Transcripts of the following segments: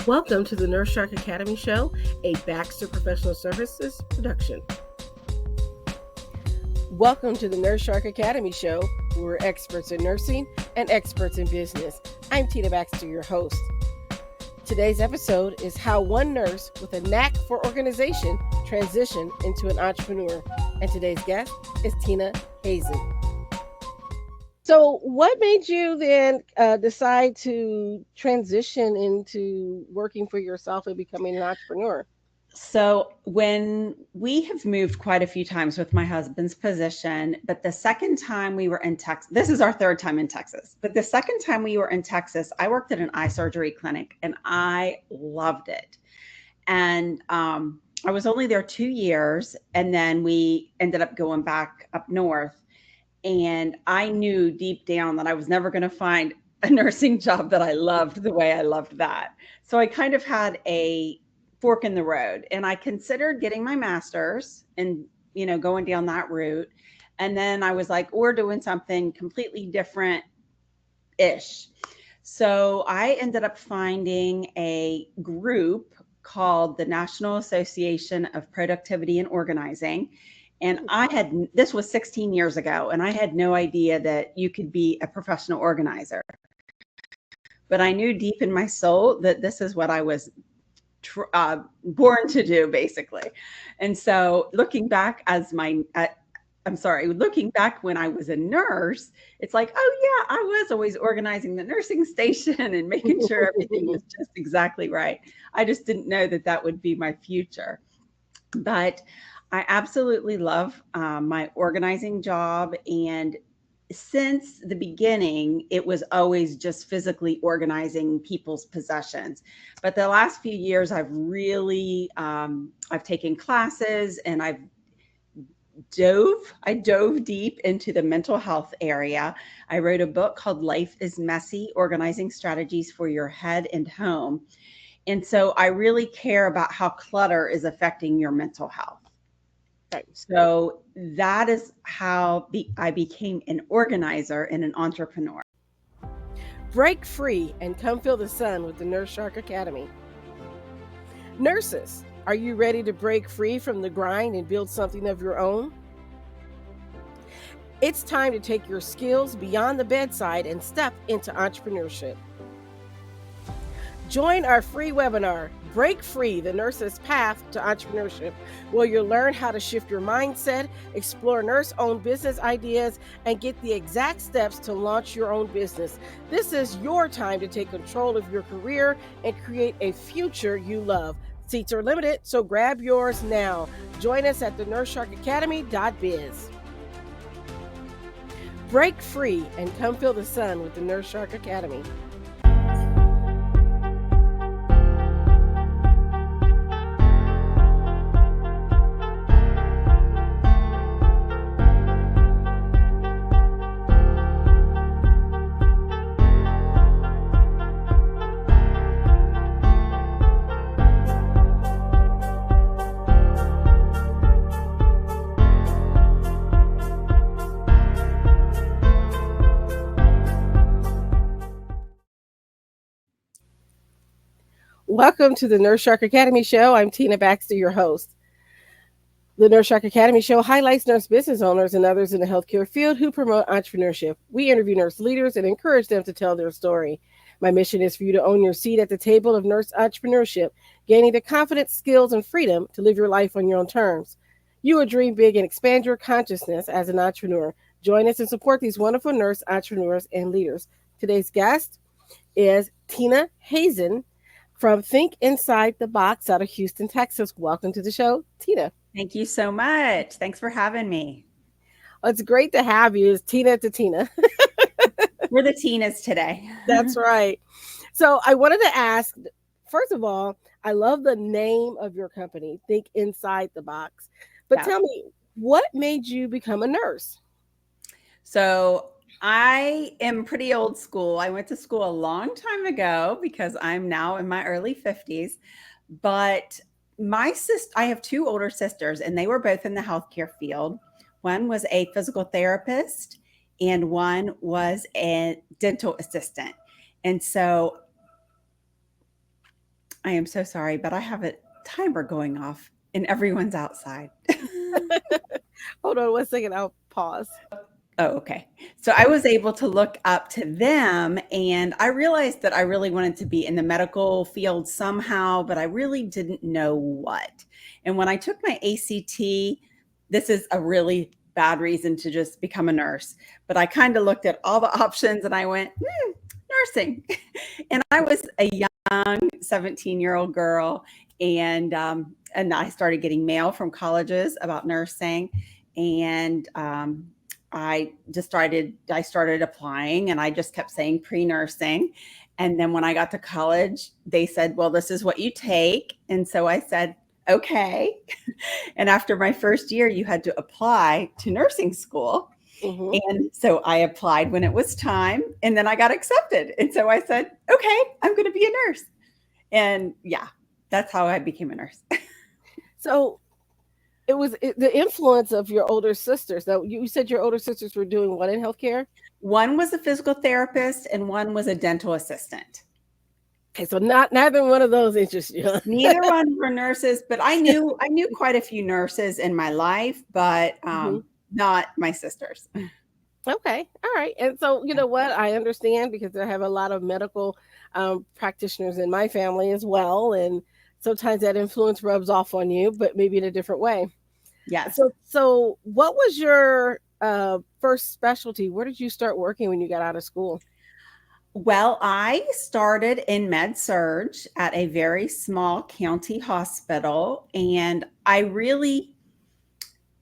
Welcome to the Nurse Shark Academy Show, a Baxter Professional Services production. Welcome to the Nurse Shark Academy Show, where we're experts in nursing and experts in business. I'm Tina Baxter, your host. Today's episode is how one nurse with a knack for organization transitioned into an entrepreneur. And today's guest is Tina Hazen. So what made you then decide to transition into working for yourself and becoming an entrepreneur? So when we have moved quite a few times with my husband's position, but the second time we were in Texas, this is our third time in Texas, but the second time we were in Texas, I worked at an eye surgery clinic and I loved it. And I was only there 2 years, and then we ended up going back up north. And I knew deep down that I was never going to find a nursing job that I loved the way I loved that. So I kind of had a fork in the road, and I considered getting my master's and, going down that route. And then I was like, we're doing something completely different-ish. So I ended up finding a group called the National Association of Productivity and Organizing. And this was 16 years ago, and I had no idea that you could be a professional organizer. But I knew deep in my soul that this is what I was born to do, basically. And so looking back looking back when I was a nurse, it's like, oh yeah, I was always organizing the nursing station and making sure everything was just exactly right. I just didn't know that that would be my future. But I absolutely love my organizing job. And since the beginning, it was always just physically organizing people's possessions. But the last few years, I've really, I've taken classes and I dove deep into the mental health area. I wrote a book called Life is Messy, Organizing Strategies for Your Head and Home. And so I really care about how clutter is affecting your mental health. So that is how I became an organizer and an entrepreneur. Break free and come feel the sun with the Nurse Shark Academy. Nurses, are you ready to break free from the grind and build something of your own? It's time to take your skills beyond the bedside and step into entrepreneurship. Join our free webinar, Break Free, the Nurse's Path to Entrepreneurship, where you'll learn how to shift your mindset, explore nurse-owned business ideas, and get the exact steps to launch your own business. This is your time to take control of your career and create a future you love. Seats are limited, so grab yours now. Join us at the nursesharkacademy.biz. Break free and come feel the sun with the Nurse Shark Academy. Welcome to the Nurse Shark Academy Show. I'm Tina Baxter, your host. The Nurse Shark Academy Show highlights nurse business owners and others in the healthcare field who promote entrepreneurship. We interview nurse leaders and encourage them to tell their story. My mission is for you to own your seat at the table of nurse entrepreneurship, gaining the confidence, skills, and freedom to live your life on your own terms. You will dream big and expand your consciousness as an entrepreneur. Join us and support these wonderful nurse entrepreneurs and leaders. Today's guest is Tina Hazen from Think Inside the Boxx out of Houston, Texas. Welcome to the show, Tina. Thank you so much. Thanks for having me. Well, it's great to have you. It's Tina to Tina. We're the Tinas today. That's right. So I wanted to ask, first of all, I love the name of your company, Think Inside the Boxx. But Tell me, what made you become a nurse? So I am pretty old school. I went to school a long time ago because I'm now in my early 50s. But I have 2 older sisters, and they were both in the healthcare field. One was a physical therapist and one was a dental assistant. And so I am so sorry, but I have a timer going off and everyone's outside. Hold on 1 second. I'll pause. Oh, okay. So I was able to look up to them and I realized that I really wanted to be in the medical field somehow, but I really didn't know what. And when I took my ACT, this is a really bad reason to just become a nurse, but I kind of looked at all the options and I went, nursing. And I was a young 17-year-old girl and I started getting mail from colleges about nursing and I started applying and I just kept saying pre-nursing. And then when I got to college, they said, well, this is what you take. And so I said, okay. And after my first year, you had to apply to nursing school. Hmm. And so I applied when it was time and then I got accepted. And so I said, okay, I'm going to be a nurse. And yeah, that's how I became a nurse. So the influence of your older sisters. Now, you said your older sisters were doing what in healthcare? One was a physical therapist and one was a dental assistant. Okay, so neither one of those interests you. Neither one were nurses, but I knew quite a few nurses in my life, but Hmm. not my sisters. Okay, all right. And so you know what? I understand because I have a lot of medical practitioners in my family as well, and sometimes that influence rubs off on you, but maybe in a different way. Yes. So what was your first specialty? Where did you start working when you got out of school? Well, I started in med surge at a very small county hospital, and I really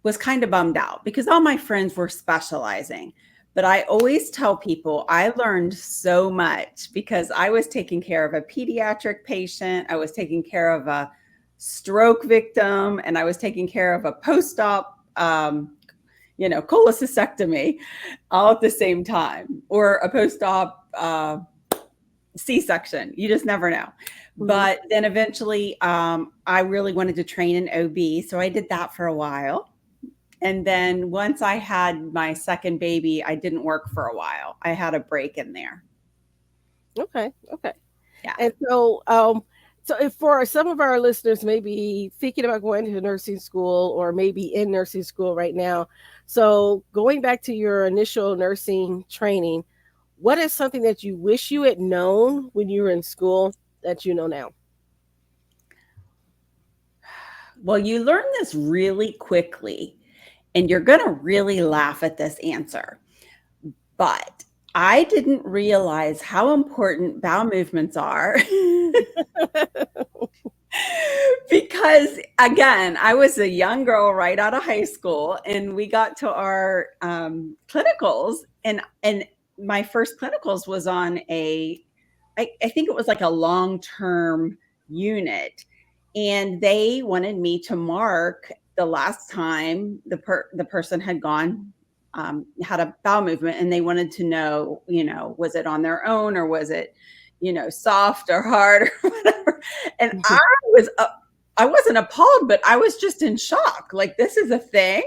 was kind of bummed out because all my friends were specializing. But I always tell people I learned so much because I was taking care of a pediatric patient, I was taking care of a stroke victim, and I was taking care of a post-op, cholecystectomy all at the same time, or a post-op C-section. You just never know. Hmm. But then eventually, I really wanted to train in OB, so I did that for a while. And then once I had my second baby, I didn't work for a while. I had a break in there. Okay, okay. Yeah. And so if for some of our listeners maybe thinking about going to nursing school or maybe in nursing school right now, so going back to your initial nursing training, what is something that you wish you had known when you were in school that you know now? Well, you learn this really quickly, and you're going to really laugh at this answer. But I didn't realize how important bowel movements are because, again, I was a young girl right out of high school, and we got to our clinicals, and my first clinicals was on I think it was like a long term unit, and they wanted me to mark the last time the person had gone had a bowel movement, and they wanted to know, was it on their own or was it, soft or hard or whatever. And was I wasn't appalled, but I was just in shock. Like, this is a thing.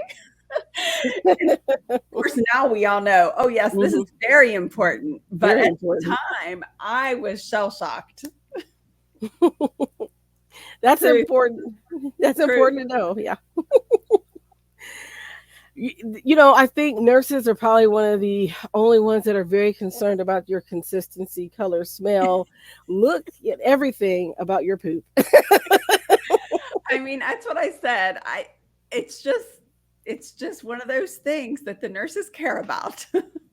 And of course, now we all know, oh, yes, this is Hmm. very important. But Very at the important. time, I was shell shocked. That's Truth, important. That's truth. important to know. Yeah. I think nurses are probably one of the only ones that are very concerned about your consistency, color, smell, look, and everything about your poop. I mean, that's what I said. It's just, it's just one of those things that the nurses care about.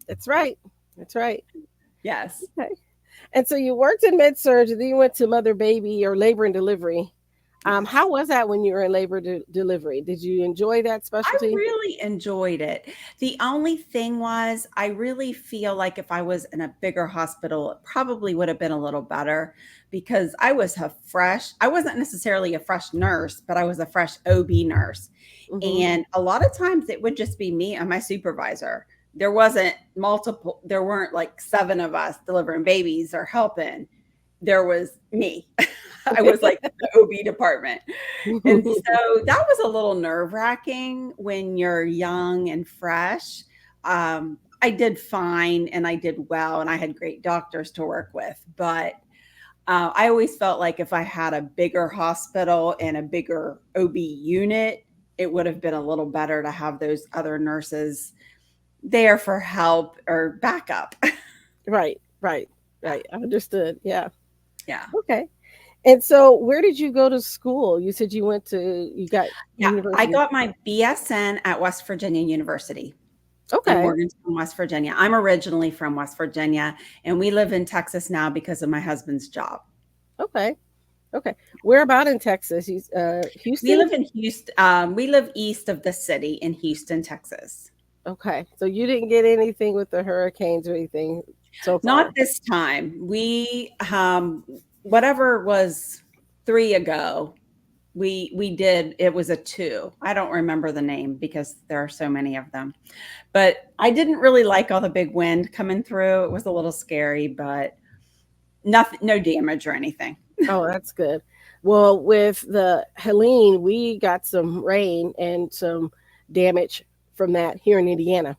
That's right. That's right. Yes. Okay. And so you worked in med surg, and then you went to mother baby or labor and delivery. Yes. How was that when you were in labor delivery? Did you enjoy that I specialty? really enjoyed it. The only thing was, I really feel like if I was in a bigger hospital, it probably would have been a little better because I wasn't necessarily a fresh nurse, but I was a fresh OB nurse. Hmm. And a lot of times it would just be me and my supervisor. There weren't like seven of us delivering babies or helping. There was me. I was like the OB department. And so that was a little nerve wracking when you're young and fresh. I did fine and I did well and I had great doctors to work with. But I always felt like if I had a bigger hospital and a bigger OB unit, it would have been a little better to have those other nurses there for help or backup. Right, right, right. I understood. Yeah. Yeah. Okay. And so, where did you go to school? You said you got Yeah. I university. got my BSN at West Virginia University in Okay. Morgantown, West Virginia. I'm originally from West Virginia, and we live in Texas now because of my husband's job. Okay. Okay. Where about in Texas? We Houston? live in Houston. We live east of the city in Houston, Texas. Okay. So you didn't get anything with the hurricanes or anything so Not far. this time. We whatever was 3 ago, we did it was a 2. I don't remember the name because there are so many of them. But I didn't really like all the big wind coming through. It was a little scary, but nothing, no damage or anything. Oh, that's good. Well, with the Helene, we got some rain and some damage from that here in Indiana.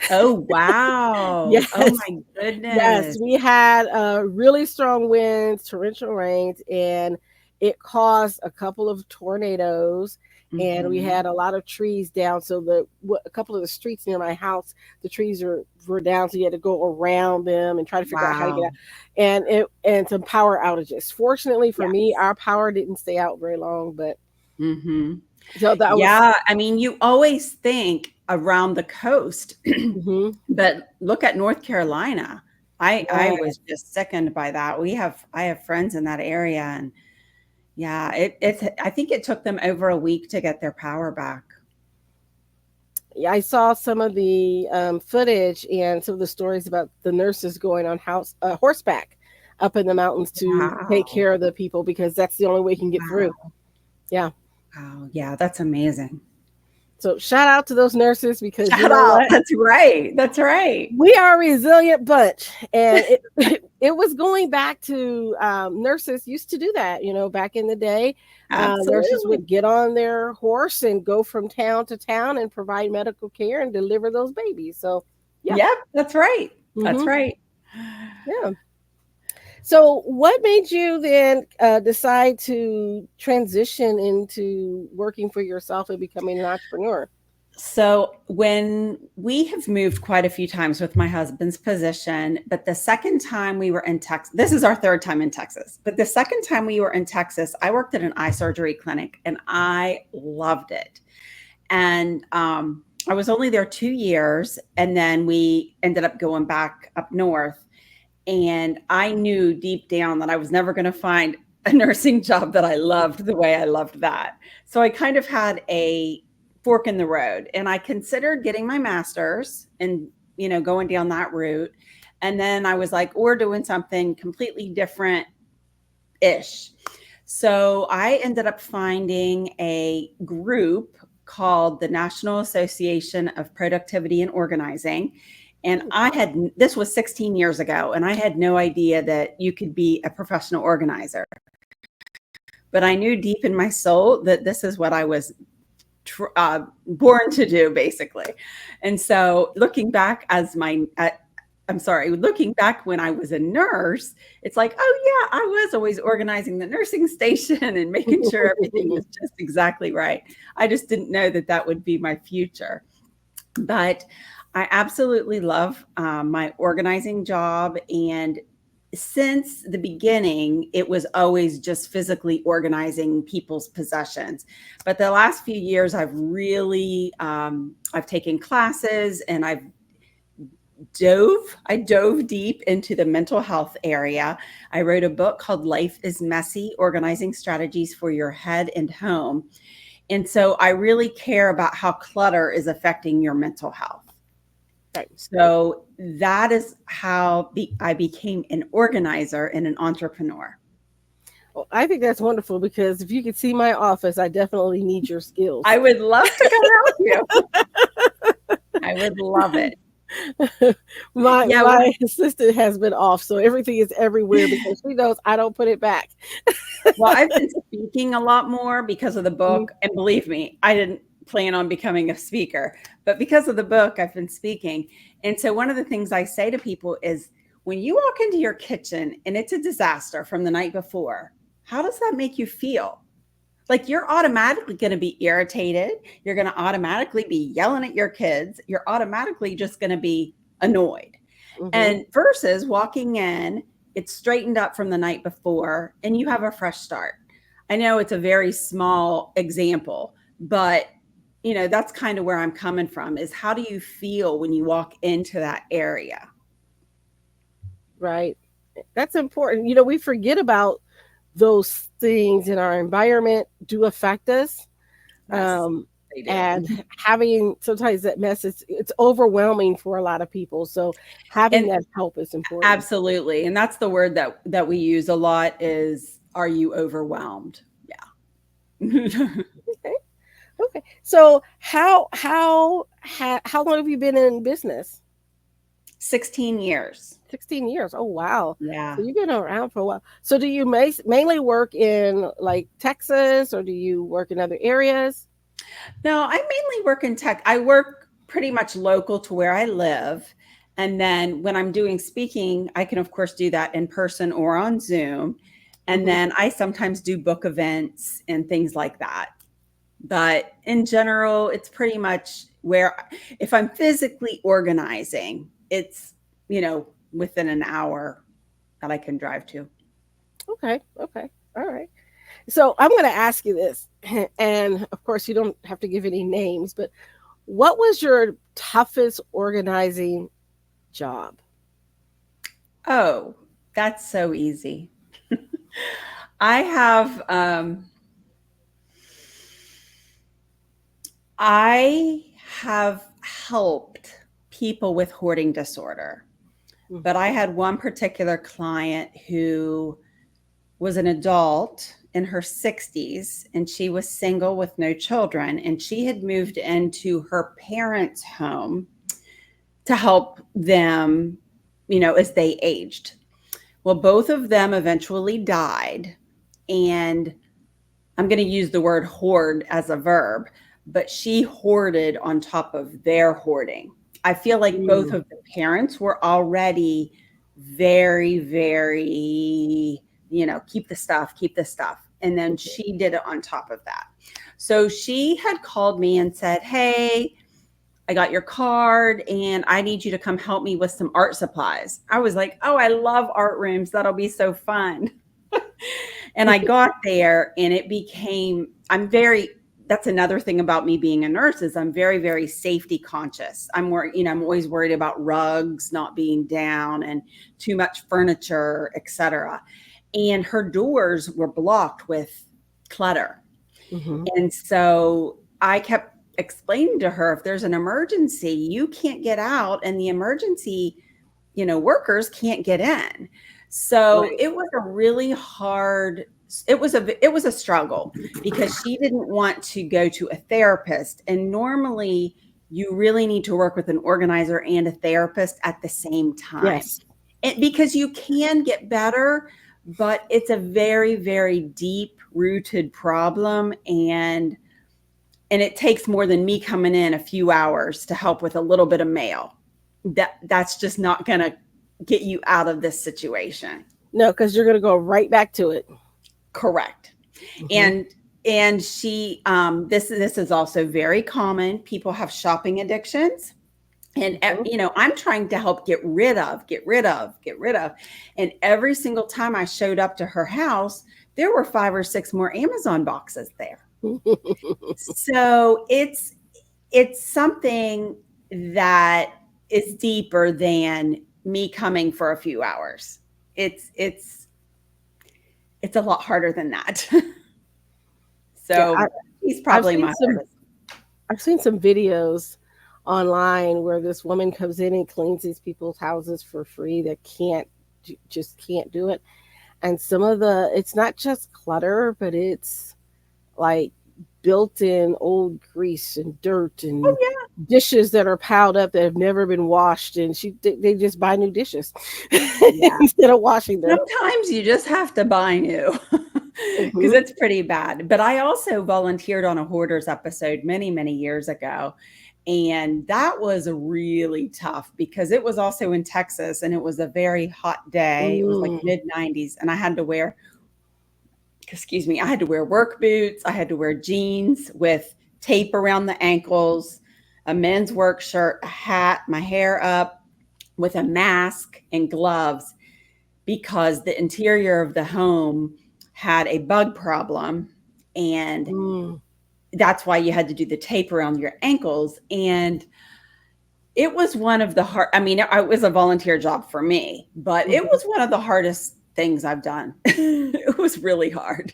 Oh, wow. Oh Yes. my Yes, goodness. we had really strong winds, torrential rains, and it caused a couple of tornadoes. And we Mhm. had a lot of trees down. So a couple of the streets near my house, the trees were down. So you had to go around them and try to figure out how to get Wow. out. And some power outages. Fortunately for me, Yes. our power didn't stay out very long. But Mhm. so that was. Yeah, I mean, you always think around the coast, Mhm. but look at North Carolina. I Yeah. was just sickened by that. I have friends in that area, and yeah, I think it took them over a week to get their power back. Yeah, I saw some of the footage and some of the stories about the nurses going on horseback up in the mountains to take Wow. care of the people because that's the only way you can get through. Wow. Yeah. Wow. Yeah, that's amazing. So shout out to those nurses because you Shout know out. what? That's right. That's right. We are a resilient bunch. And it was going back to nurses used to do that, back in the day. Nurses Absolutely. would get on their horse and go from town to town and provide medical care and deliver those babies. So, yeah. Yep, that's right. That's Hmm. right. Yeah. So, what made you then decide to transition into working for yourself and becoming an entrepreneur? So, when we have moved quite a few times with my husband's position, but the second time we were in Texas, this is our third time in Texas, but the second time we were in Texas, I worked at an eye surgery clinic and I loved it. And I was only there 2 years, and then we ended up going back up north. And I knew deep down that I was never going to find a nursing job that I loved the way I loved that. So I kind of had a fork in the road, and I considered getting my master's and, going down that route. And then I was like, we're doing something completely different ish. So I ended up finding a group called the National Association of Productivity and Organizing. And this was 16 years ago, and I had no idea that you could be a professional organizer. But I knew deep in my soul that this is what I was born to do, basically. And so looking back looking back when I was a nurse, it's like, oh yeah, I was always organizing the nursing station and making sure everything was just exactly right. I just didn't know that that would be my future. But I absolutely love my organizing job. And since the beginning, it was always just physically organizing people's possessions. But the last few years, I've taken classes and I dove deep into the mental health area. I wrote a book called Life is Messy: Organizing Strategies for Your Head and Home. And so I really care about how clutter is affecting your mental health. Right. So that is how I became an organizer and an entrepreneur. Well, I think that's wonderful because if you could see my office, I definitely need your skills. I would love to come help you. I would love it. my Yeah, my assistant has been off, so everything is everywhere because she knows I don't put it back. well, I've been speaking a lot more because of the Mhm. book. And believe me, I didn't plan on becoming a speaker, but because of the book, I've been speaking. And so one of the things I say to people is when you walk into your kitchen and it's a disaster from the night before, how does that make you feel? Like you're automatically going to be irritated. You're going to automatically be yelling at your kids. You're automatically just going to be annoyed. Mm-hmm. And versus walking in, it's straightened up from the night before and you have a fresh start. I know it's a very small example, but that's kind of where I'm coming from is how do you feel when you walk into that area? Right. That's important. We forget about those things in our environment do affect us. Yes, Um, they do. and having sometimes that mess, it's overwhelming for a lot of people. So having And that help is important. absolutely. And that's the word that we use a lot is, are you overwhelmed? Yeah. Okay. Okay. So how long have you been in business? 16 years. 16 years. Oh wow. So Yeah. you've been around for a while. So do you mainly work in like Texas or do you work in other areas? No, I mainly work in tech. I work pretty much local to where I live. And then when I'm doing speaking, I can, of course, do that in person or on Zoom. And Hmm. then I sometimes do book events and things like that. But in general, it's pretty much where if I'm physically organizing, it's, within an hour that I can drive to. Okay. Okay. All right. So I'm going to ask you this, and of course, you don't have to give any names, but what was your toughest organizing job? Oh, that's so easy. I have I have helped people with hoarding disorder, but I Mhm. had one particular client who was an adult in her 60s and she was single with no children and she had moved into her parents' home to help them, as they aged. Well, both of them eventually died. And I'm going to use the word hoard as a verb, but she hoarded on top of their hoarding. I feel like both Mm. of the parents were already very, very, keep the stuff, keep the stuff. And then she did it on top of that. So she had called me and said, "Hey, I got your card and I need you to come help me with some art supplies." I was like, "Oh, I love art rooms. That'll be so fun." And I got there and it became, that's another thing about me being a nurse is I'm very, very safety conscious. I'm always worried about rugs not being down and too much furniture, etc. And her doors were blocked with clutter. Hmm. And so I kept explaining to her, if there's an emergency, you can't get out and the emergency, workers can't get in. So Right. it was a really hard, it was a struggle because she didn't want to go to a therapist. And normally you really need to work with an organizer and a therapist at the same time. Yes. Because you can get better, but it's a very, very deep rooted problem. And it takes more than me coming in a few hours to help with a little bit of mail. That's just not going to get you out of this situation. No, because you're going to go right back to it. Correct. Hmm. And she this is also very common. People have shopping addictions. And Hmm. I'm trying to help get rid of. And every single time I showed up to her house, there were 5 or 6 more Amazon boxes there. So it's something that is deeper than me coming for a few hours. It's a lot harder than that. Yeah, So he's I've probably seen my some. hardest. I've seen some videos online where this woman comes in and cleans these people's houses for free that just can't do it. And some of it's not just clutter, but it's like built in old grease and dirt Oh and yeah. dishes that are piled up that have never been washed. And they just buy new dishes Yeah. instead of washing them. Sometimes you just have to buy new because Hmm. it's pretty bad. But I also volunteered on a hoarders episode many, many years ago. And that was really tough because it was also in Texas and it was a very hot day. It was like Mm, mid 90s and I had to wear, excuse me, I had to wear work boots. I had to wear jeans with tape around the ankles, a men's work shirt, a hat, my hair up with a mask and gloves because the interior of the home had a bug problem. And mm, that's why you had to do the tape around your ankles. And it was one of the hard, I mean, it was a volunteer job for me, but it mhm. was one of the hardest things I've done. It was really hard.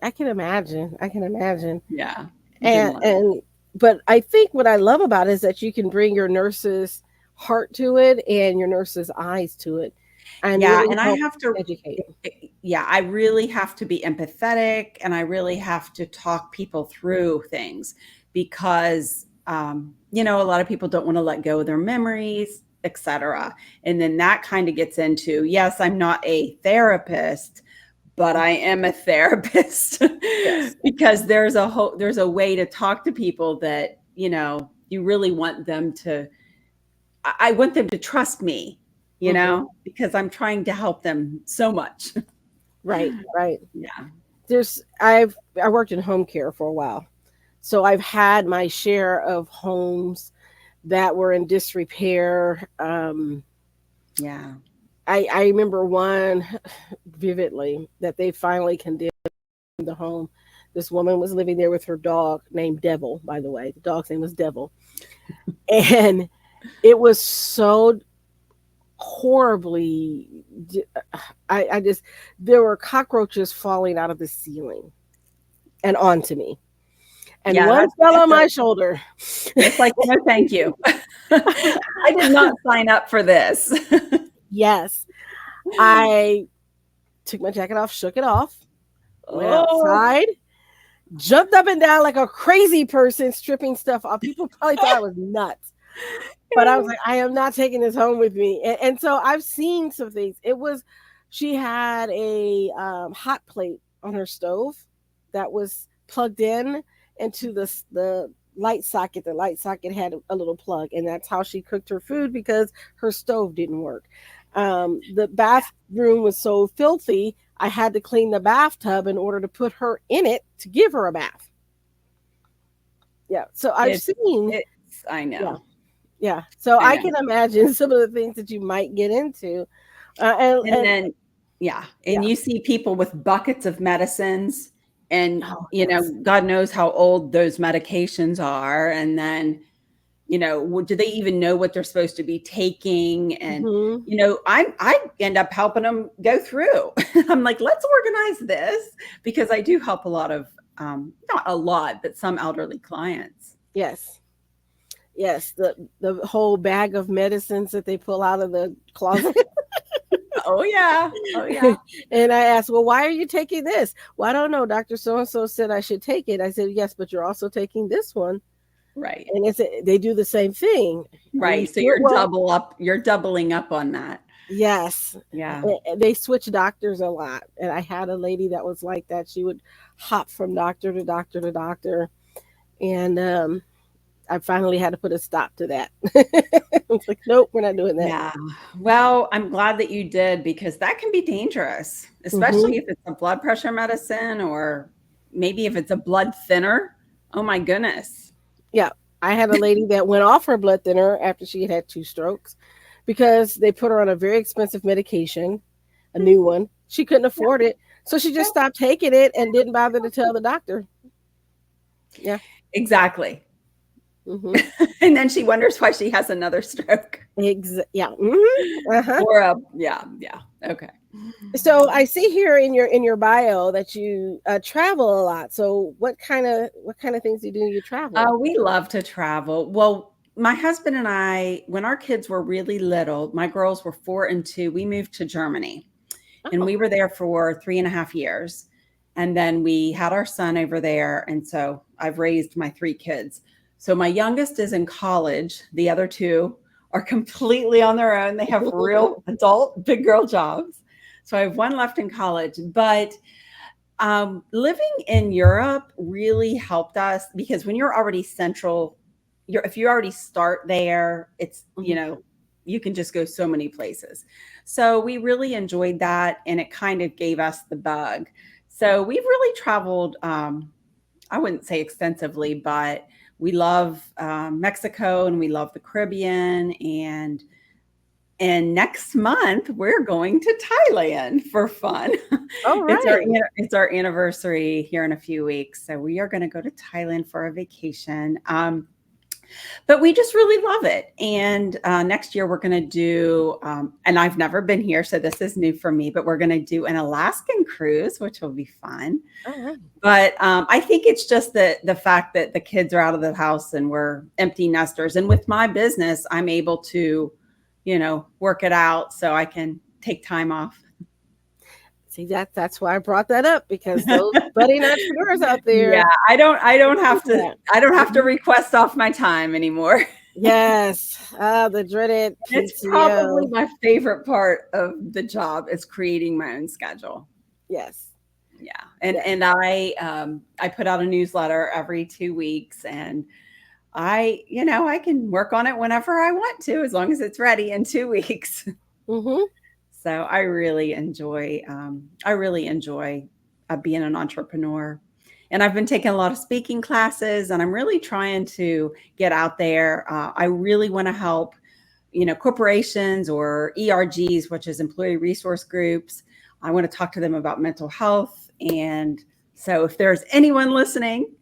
I can imagine. I can imagine. Yeah. Didn't love it. And but I think what I love about it is that you can bring your nurse's heart to it and your nurse's eyes to it and Yeah. really And I help have to, educate. yeah, I really have to be empathetic and I really have to talk people through things because, a lot of people don't want to let go of their memories, etc. And then that kind of gets into, yes, I'm not a therapist, but I am a therapist Yes. because there's a way to talk to people that, you really want them to, I want them to trust me, Hmm. because I'm trying to help them so much. Right, right. Yeah. I worked in home care for a while. So I've had my share of homes that were in disrepair. Yeah. I remember one vividly that they finally condemned the home. This woman was living there with her dog named Devil, by the way. The dog's name was Devil. And it was so horribly, I just, there were cockroaches falling out of the ceiling and onto me. And Yeah, one fell on my shoulder. it's like, no, thank you. I did not sign up for this. Yes. I took my jacket off, shook it off, went Oh, outside, jumped up and down like a crazy person, stripping stuff off. People probably thought I was nuts. But I was like, I am not taking this home with me. And so I've seen some things. She had a hot plate on her stove that was plugged in into the light socket. The light socket had a little plug, and that's how she cooked her food because her stove didn't work. The bathroom was so filthy, I had to clean the bathtub in order to put her in it to give her a bath. Yeah. So I've it's, seen, I yeah, know. yeah. So I I know. can imagine some of the things that you might get into. And And then, yeah. And yeah. you see people with buckets of medicines and, Oh, yes. God knows how old those medications are. And then, do they even know what they're supposed to be taking? And, Hmm. I end up helping them go through. I'm like, let's organize this because I do help a lot of, not a lot, but some elderly clients. Yes. Yes. The whole bag of medicines that they pull out of the closet. Oh, yeah. Oh, yeah. And I asked, well, why are you taking this? Well, I don't know. Dr. So and so said I should take it. I said, yes, but you're also taking this one. Right. And they do the same thing. Are you Right. So sure? Well, you're doubling up on that. yes. Yeah. They switch doctors a lot. And I had a lady that was like that. She would hop from doctor to doctor to doctor. And I finally had to put a stop to that. I was like, nope, we're not doing that. Yeah. Well, I'm glad that you did because that can be dangerous, Hmm. especially if it's a blood pressure medicine or maybe if it's a blood thinner. Oh my goodness. Yeah. I had a lady that went off her blood thinner after she had had 2 strokes because they put her on a very expensive medication, a new one. She couldn't Yeah. afford it. So she just stopped taking it and didn't bother to tell the doctor. Yeah. Exactly. Hmm. And then she wonders why she has another stroke Yeah. Hmm. Uh-huh. or yeah, yeah. Okay. So I see here in your bio that you travel a lot. So what kind of things do you do? You travel? We love to travel. Well, my husband and I, when our kids were really little, my girls were 4 and 2, we moved to Germany. And Oh. we were there for 3.5 years. And then we had our son over there. And so I've raised my 3 kids. So my youngest is in college. The other two are completely on their own. They have real adult big girl jobs. So I have one left in college. But living in Europe really helped us because when you're already central if you already start there, it's, Mhm. you can just go so many places. So we really enjoyed that, and it kind of gave us the bug. So we've really traveled, I wouldn't say extensively, but we love Mexico, and we love the Caribbean, and next month we're going to Thailand for fun. All It's our right. it's our anniversary here in a few weeks, so we are going to go to Thailand for a vacation. But we just really love it. And next year we're going to do, and I've never been here, so this is new for me, but we're going to do an Alaskan cruise, which will be fun. All right. But I think it's just the fact that the kids are out of the house and we're empty nesters. And with my business, I'm able to, work it out so I can take time off. See, that's why I brought that up, because those budding entrepreneurs out Yeah, there need that. I don't have to Mhm. request off my time anymore. Yes. The dreaded It's probably PTO. my favorite part of the job is creating my own schedule. Yes. Yeah. And Yes. and I put out a newsletter every 2 weeks, and I can work on it whenever I want to, as long as it's ready in 2 weeks. Mm-hmm. So I really enjoy being an entrepreneur. And I've been taking a lot of speaking classes, and I'm really trying to get out there. I really want to help, corporations or ERGs, which is employee resource groups. I want to talk to them about mental health. And so if there's anyone listening,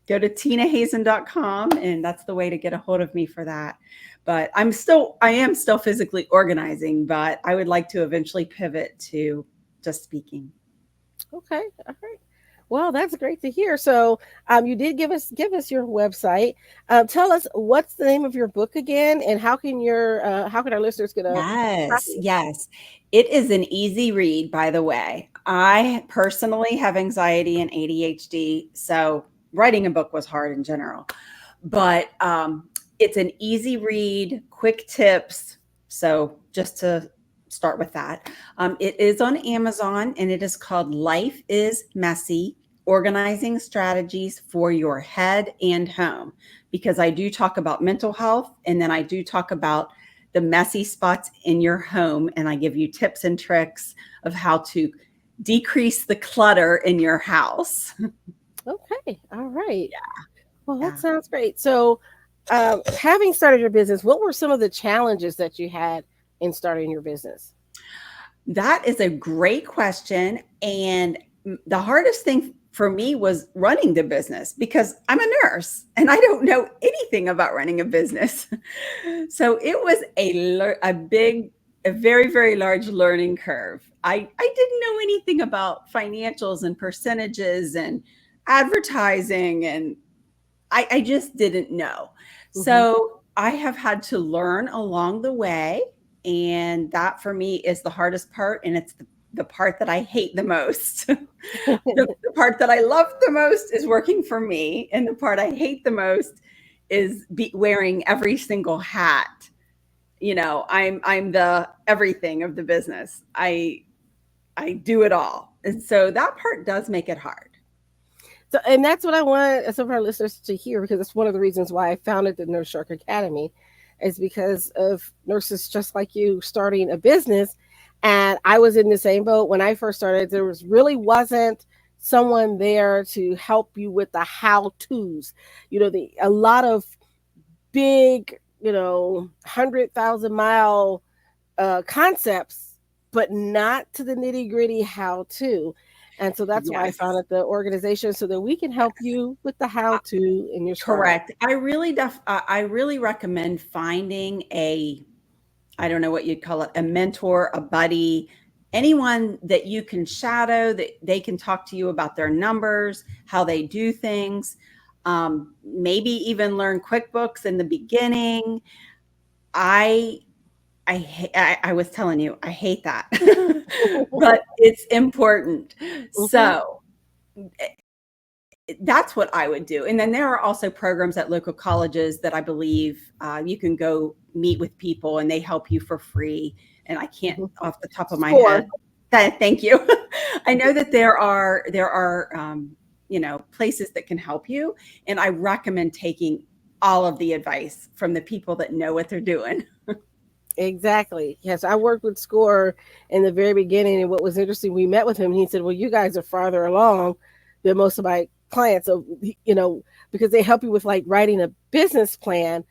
go to tinahazen.com, and that's the way to get a hold of me for that. But I am still physically organizing, but I would like to eventually pivot to just speaking. Okay. All right. Well, that's great to hear. So, you did give us your website. Tell us, what's the name of your book again, and how can our listeners get a Yes, copy? yes. It is an easy read, by the way. I personally have anxiety and ADHD, so writing a book was hard in general. But it's an easy read, quick tips. So just to start with that, it is on Amazon, and it is called Life is Messy: Organizing Strategies for Your Head and Home. Because I do talk about mental health, and then I do talk about the messy spots in your home, and I give you tips and tricks of how to decrease the clutter in your house. Okay. All right. Well, that Yeah. sounds great. So, having started your business, what were some of the challenges that you had in starting your business? That is a great question. And the hardest thing for me was running the business, because I'm a nurse and I don't know anything about running a business. So it was a very, very large learning curve. I didn't know anything about financials and percentages and advertising, and I just didn't know. Hmm. So I have had to learn along the way. And that for me is the hardest part. And it's the part that I hate the most. The part that I love the most is working for me. And the part I hate the most is wearing every single hat. I'm the everything of the business. I do it all. And so that part does make it hard. So, and that's what I want some of our listeners to hear, because it's one of the reasons why I founded the Nurse Shark Academy, is because of nurses just like you starting a business. And I was in the same boat when I first started. There wasn't someone there to help you with the how tos. A lot of big, 100,000 mile concepts, but not to the nitty gritty how to. And so that's why I Yes. founded the organization, so that we can help Yes. you with the how to in your startup. Correct. I really recommend finding I don't know what you'd call it, a mentor, a buddy, anyone that you can shadow, that they can talk to you about their numbers, how they do things. Maybe even learn QuickBooks in the beginning. I I was telling you, I hate that, but it's important. Hmm. So that's what I would do. And then there are also programs at local colleges that I believe you can go meet with people, and they help you for free. And I can't off the top of my Score. head. Thank you. I know that there are places that can help you, and I recommend taking all of the advice from the people that know what they're doing. Exactly. Yes, I worked with SCORE in the very beginning, and what was interesting, we met with him, and he said, "Well, you guys are farther along than most of my clients, so because they help you with like writing a business plan,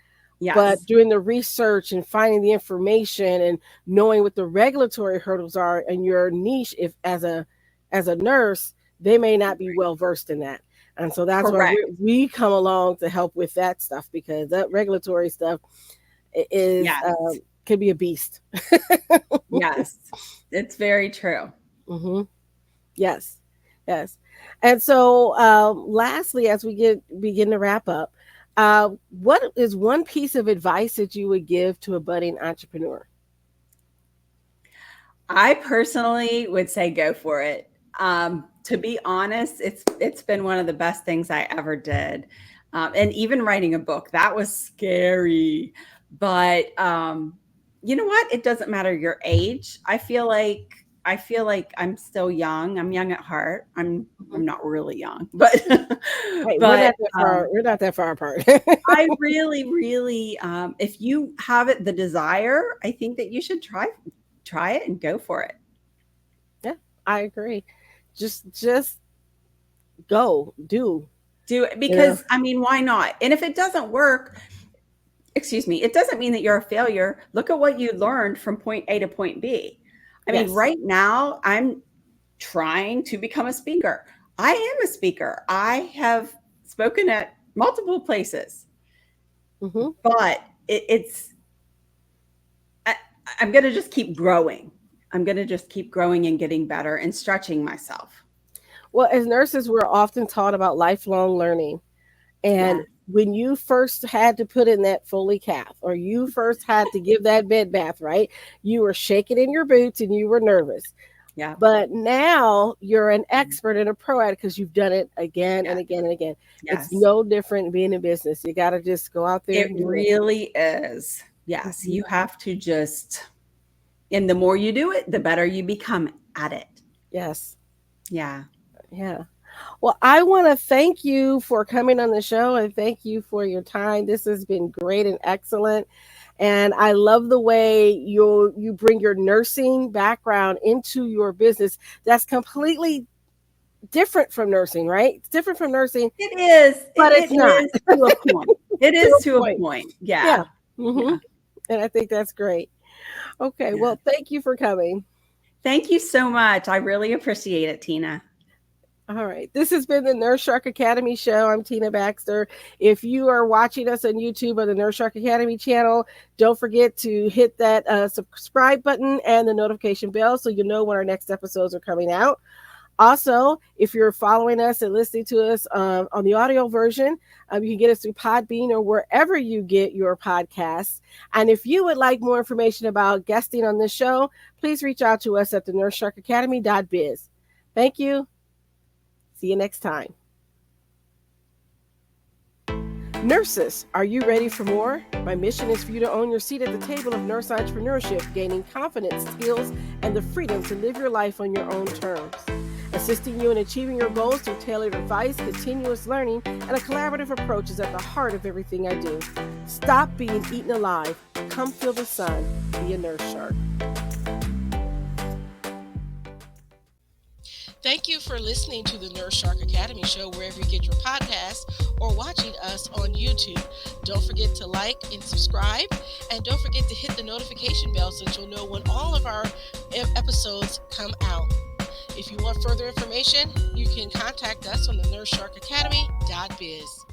but Yes, doing the research and finding the information and knowing what the regulatory hurdles are in your niche, if as a nurse, they may not be well versed in that." And so that's why correct. we come along to help with that stuff, because that regulatory stuff is Yes, can be a beast. yes, it's very true. Hmm. Yes, yes. And so, lastly, as we begin to wrap up, what is one piece of advice that you would give to a budding entrepreneur? I personally would say go for it. To be honest, it's been one of the best things I ever did. And even writing a book, that was scary. But you know what? It doesn't matter your age. I feel like I'm still young. I'm young at heart. I'm not really young, but Right, we're but not that far. We're not that far apart. I really, really, if you have it, the desire, I think that you should try it and go for it. Yeah, I agree. Just go, do. Do it You know. because I mean, why not? And if it doesn't work, excuse me, it doesn't mean that you're a failure. Look at what you learned from point A to point B. I mean, Yes. right now I'm trying to become a speaker. I am a speaker. I have spoken at multiple places, Hmm. but I, I'm going to just keep growing. I'm going to just keep growing and getting better and stretching myself. Well, as nurses, we're often taught about lifelong learning. And Yeah. when you first had to put in that Foley cath, or you first had to give that bed bath, right? You were shaking in your boots and you were nervous. Yeah. But now you're an expert and a pro at it because you've done it again and Yes. again and again. It's Yes. no different being in business. You got to just go out there It and do it. really is. Yes. Mhm. You have to just, and the more you do it, the better you become at it. Yes. Yeah. Yeah. Well, I want to thank you for coming on the show, and thank you for your time. This has been great and excellent. And I love the way you bring your nursing background into your business. That's completely different from nursing, right? It's different from nursing, It is. but It it's not. is to a point. It To is a to a point. point. Yeah. Yeah. Hmm. Yeah. And I think that's great. Okay. Yeah. Well, thank you for coming. Thank you so much. I really appreciate it, Tina. All right. This has been the Nurse Shark Academy show. I'm Tina Baxter. If you are watching us on YouTube on the Nurse Shark Academy channel, don't forget to hit that subscribe button and the notification bell so you know when our next episodes are coming out. Also, if you're following us and listening to us on the audio version, you can get us through Podbean or wherever you get your podcasts. And if you would like more information about guesting on this show, please reach out to us at the nursesharkacademy.biz. Thank you. See you next time. Nurses, are you ready for more? My mission is for you to own your seat at the table of nurse entrepreneurship, gaining confidence, skills, and the freedom to live your life on your own terms. Assisting you in achieving your goals through tailored advice, continuous learning, and a collaborative approach is at the heart of everything I do. Stop being eaten alive. Come feel the sun. Be a nurse shark. Thank you for listening to the Nurse Shark Academy show wherever you get your podcasts or watching us on YouTube. Don't forget to like and subscribe, and don't forget to hit the notification bell so that you'll know when all of our episodes come out. If you want further information, you can contact us on the nursesharkacademy.biz.